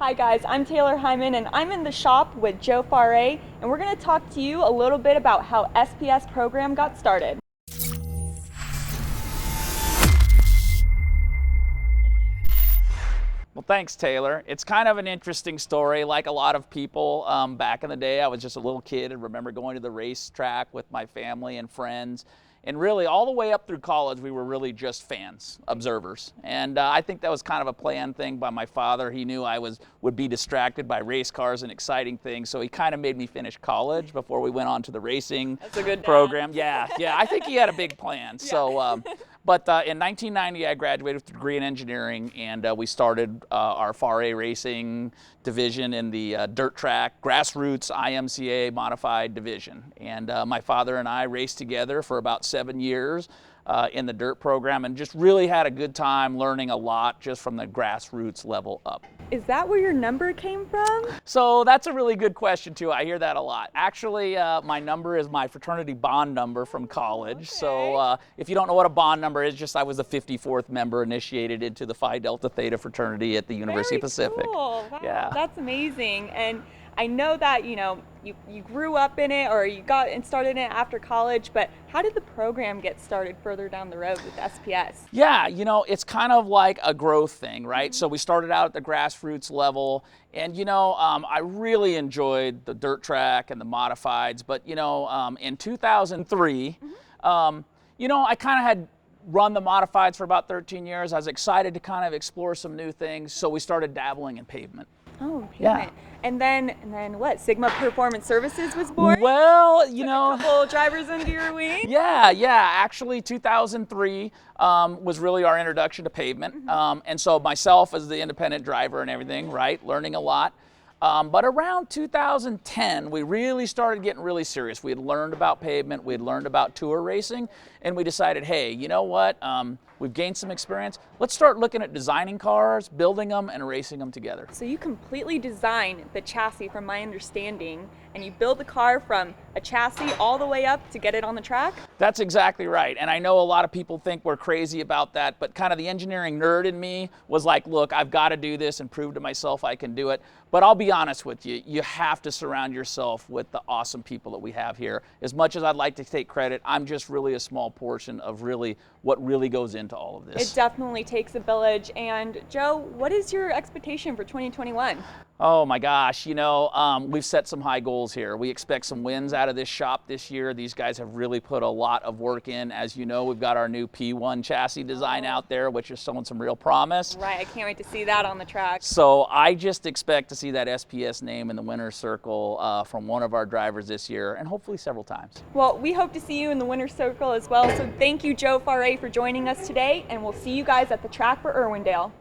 Hi guys, I'm Taylor Hyman and I'm in the shop with Joe Farré, and we're going to talk to you a little bit about how SPS program got started. Well, thanks, Taylor. It's kind of an interesting story. Like a lot of people, back in the day, I was just a little kid and remember going to the racetrack with my family and friends. And really, all the way up through college, we were really just fans, observers. And I think that was kind of a planned thing by my father. He knew I would be distracted by race cars and exciting things, so he kind of made me finish college before we went on to the racing That's a good program. Yeah, I think he had a big plan. Yeah. So. But in 1990, I graduated with a degree in engineering, and we started our Farré Racing division in the dirt track, grassroots IMCA modified division. And my father and I raced together for about 7 years in the dirt program and just really had a good time learning a lot just from the grassroots level up. Is that where your number came from? So that's a really good question too. I hear that a lot. Actually, my number is my fraternity bond number from college. Okay. So if you don't know what a bond number is, just I was the 54th member initiated into the Phi Delta Theta fraternity at the University of Pacific. Cool. Wow, Yeah. That's amazing. And I know that you grew up in it, or you got and started in it after college, but how did the program get started further down the road with SPS? Yeah, it's kind of like a growth thing, right? So we started out at the grassroots level, and I really enjoyed the dirt track and the modifieds, but in 2003, I kind of had run the modifieds for about 13 years. I was excited to kind of explore some new things, so we started dabbling in pavement. Oh, pavement. Yeah. And then what? Sigma Performance Services was born? Well, Took a couple drivers under your wing? Yeah. Actually, 2003 was really our introduction to pavement. And so myself as the independent driver and everything, right, learning a lot. But around 2010, we really started getting really serious. We had learned about pavement, we had learned about tour racing, and we decided, hey, you know what? We've gained some experience. Let's start looking at designing cars, building them, and racing them together. So you completely design the chassis, from my understanding, and you build the car from a chassis all the way up to get it on the track? That's exactly right. And I know a lot of people think we're crazy about that, but kind of the engineering nerd in me was like, look, I've got to do this and prove to myself I can do it. But I'll be honest with you, you have to surround yourself with the awesome people that we have here. As much as I'd like to take credit, I'm just really a small portion of really what really goes into all of this. It definitely takes a village. And Joe, what is your expectation for 2021? Oh my gosh, we've set some high goals here. We expect some wins out of this shop this year. These guys have really put a lot of work in. As you know, we've got our new P1 chassis design out there, which is showing some real promise. Right, I can't wait to see that on the track. So I just expect to see that SPS name in the winner's circle from one of our drivers this year, and hopefully several times. Well, we hope to see you in the winner's circle as well. So thank you, Joe Farré, for joining us today, and we'll see you guys at the track for Irwindale.